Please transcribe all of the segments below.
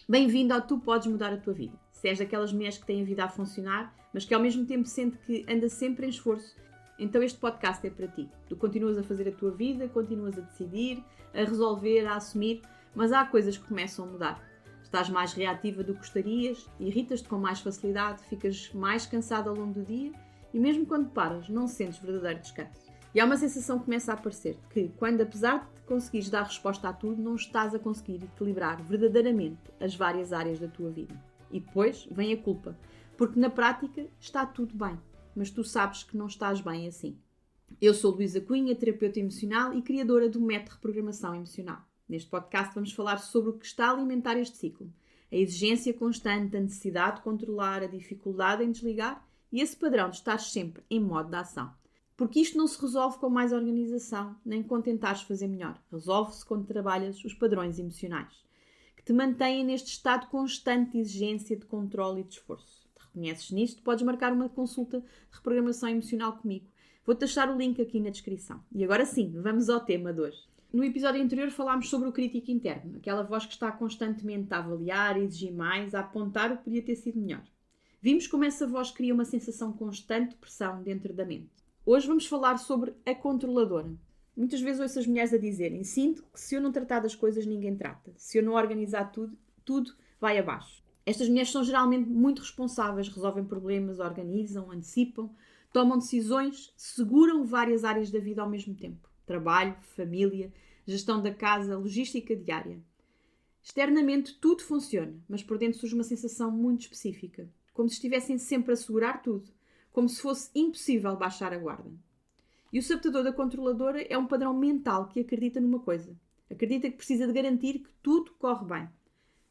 Bem-vindo ao Tu Podes Mudar a Tua Vida. Se és daquelas mulheres que têm a vida a funcionar, mas que ao mesmo tempo sente que anda sempre em esforço, então este podcast é para ti. Tu continuas a fazer a tua vida, continuas a decidir, a resolver, a assumir, mas há coisas que começam a mudar. Estás mais reativa do que gostarias, irritas-te com mais facilidade, ficas mais cansada ao longo do dia e mesmo quando paras, não sentes verdadeiro descanso. E há uma sensação que começa a aparecer, que quando apesar de conseguires dar resposta a tudo, não estás a conseguir equilibrar verdadeiramente as várias áreas da tua vida. E depois vem a culpa, porque na prática está tudo bem, mas tu sabes que não estás bem assim. Eu sou Luísa Cunha, terapeuta emocional e criadora do método Reprogramação Emocional. Neste podcast vamos falar sobre o que está a alimentar este ciclo. A exigência constante, a necessidade de controlar, a dificuldade em desligar e esse padrão de estar sempre em modo de ação. Porque isto não se resolve com mais organização, nem com tentares fazer melhor. Resolve-se quando trabalhas os padrões emocionais, que te mantêm neste estado constante de exigência, de controle e de esforço. Te reconheces nisto? Podes marcar uma consulta de reprogramação emocional comigo. Vou-te deixar o link aqui na descrição. E agora sim, vamos ao tema de hoje. No episódio anterior falámos sobre o crítico interno, aquela voz que está constantemente a avaliar, a exigir mais, a apontar o que podia ter sido melhor. Vimos como essa voz cria uma sensação constante de pressão dentro da mente. Hoje vamos falar sobre a controladora. Muitas vezes ouço as mulheres a dizerem: sinto que se eu não tratar das coisas, ninguém trata. Se eu não organizar tudo, tudo vai abaixo. Estas mulheres são geralmente muito responsáveis, resolvem problemas, organizam, antecipam, tomam decisões, seguram várias áreas da vida ao mesmo tempo. Trabalho, família, gestão da casa, logística diária. Externamente tudo funciona, mas por dentro surge uma sensação muito específica, como se estivessem sempre a segurar tudo, como se fosse impossível baixar a guarda. E o sabotador da controladora é um padrão mental que acredita numa coisa. Acredita que precisa de garantir que tudo corre bem.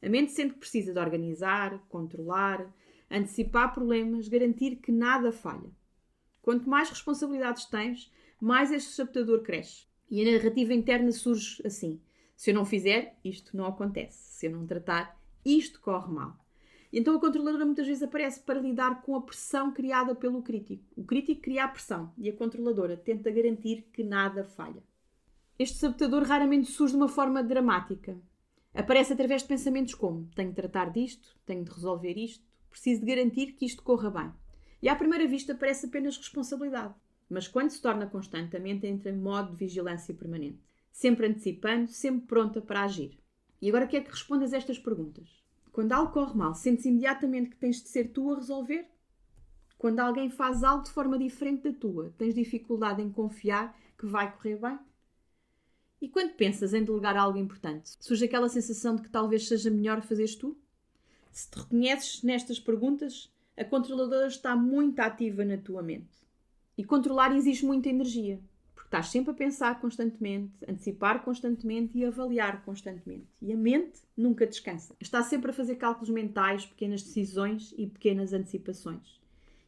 A mente sente que precisa de organizar, controlar, antecipar problemas, garantir que nada falha. Quanto mais responsabilidades tens, mais este sabotador cresce. E a narrativa interna surge assim: se eu não fizer, isto não acontece. Se eu não tratar, isto corre mal. E então a controladora muitas vezes aparece para lidar com a pressão criada pelo crítico. O crítico cria a pressão e a controladora tenta garantir que nada falha. Este sabotador raramente surge de uma forma dramática. Aparece através de pensamentos como: tenho de tratar disto, tenho de resolver isto, preciso de garantir que isto corra bem. E à primeira vista parece apenas responsabilidade. Mas quando se torna constante, a mente entra em modo de vigilância permanente. Sempre antecipando, sempre pronta para agir. E agora quero que respondas a estas perguntas. Quando algo corre mal, sentes imediatamente que tens de ser tu a resolver? Quando alguém faz algo de forma diferente da tua, tens dificuldade em confiar que vai correr bem? E quando pensas em delegar algo importante, surge aquela sensação de que talvez seja melhor fazeres tu? Se te reconheces nestas perguntas, a controladora está muito ativa na tua mente. E controlar exige muita energia, porque estás sempre a pensar constantemente, antecipar constantemente e avaliar constantemente. E a mente nunca descansa. Está sempre a fazer cálculos mentais, pequenas decisões e pequenas antecipações.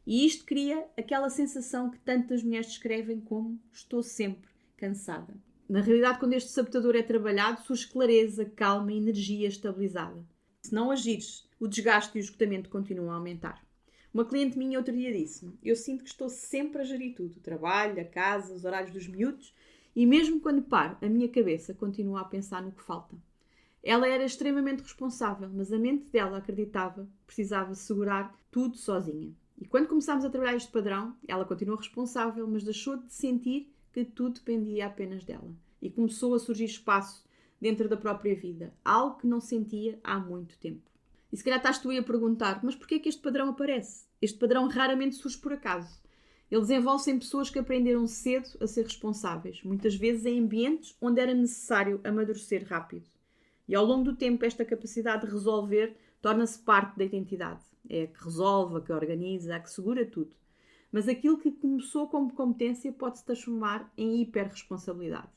E isto cria aquela sensação que tantas mulheres descrevem como: estou sempre cansada. Na realidade, quando este sabotador é trabalhado, surge clareza, calma e energia estabilizada. Se não agires, o desgaste e o esgotamento continuam a aumentar. Uma cliente minha outro dia disse-me: eu sinto que estou sempre a gerir tudo, o trabalho, a casa, os horários dos miúdos, e mesmo quando paro, a minha cabeça continua a pensar no que falta. Ela era extremamente responsável, mas a mente dela acreditava que precisava segurar tudo sozinha. E quando começámos a trabalhar este padrão, ela continuou responsável, mas deixou de sentir que tudo dependia apenas dela. E começou a surgir espaço dentro da própria vida, algo que não sentia há muito tempo. E se calhar estás tu aí a perguntar: mas porquê é que este padrão aparece? Este padrão raramente surge por acaso. Ele desenvolve-se em pessoas que aprenderam cedo a ser responsáveis, muitas vezes em ambientes onde era necessário amadurecer rápido. E ao longo do tempo esta capacidade de resolver torna-se parte da identidade. É a que resolve, a que organiza, a que segura tudo. Mas aquilo que começou como competência pode-se transformar em hiperresponsabilidade.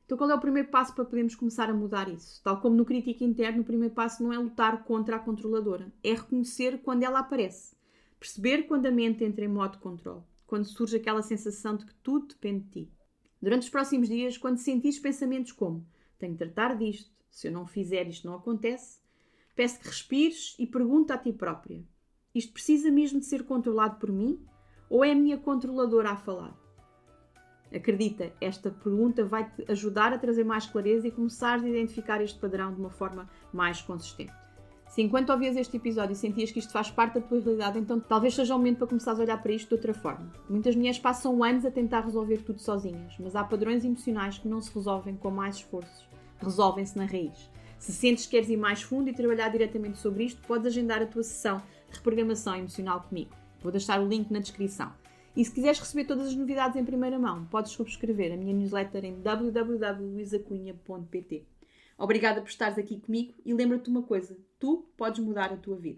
Então qual é o primeiro passo para podermos começar a mudar isso? Tal como no crítico interno, o primeiro passo não é lutar contra a controladora. É reconhecer quando ela aparece. Perceber quando a mente entra em modo de controle. Quando surge aquela sensação de que tudo depende de ti. Durante os próximos dias, quando sentires pensamentos como: tenho de tratar disto, se eu não fizer isto não acontece, peço que respires e pergunta a ti própria: isto precisa mesmo de ser controlado por mim? Ou é a minha controladora a falar? Acredita, esta pergunta vai-te ajudar a trazer mais clareza e começares a identificar este padrão de uma forma mais consistente. Se enquanto ouvias este episódio sentias que isto faz parte da tua realidade, então talvez seja o momento para começares a olhar para isto de outra forma. Muitas mulheres passam anos a tentar resolver tudo sozinhas, mas há padrões emocionais que não se resolvem com mais esforços. Resolvem-se na raiz. Se sentes que queres ir mais fundo e trabalhar diretamente sobre isto, podes agendar a tua sessão de reprogramação emocional comigo. Vou deixar o link na descrição. E se quiseres receber todas as novidades em primeira mão, podes subscrever a minha newsletter em www.luisacunha.pt. Obrigada por estares aqui comigo e lembra-te uma coisa, tu podes mudar a tua vida.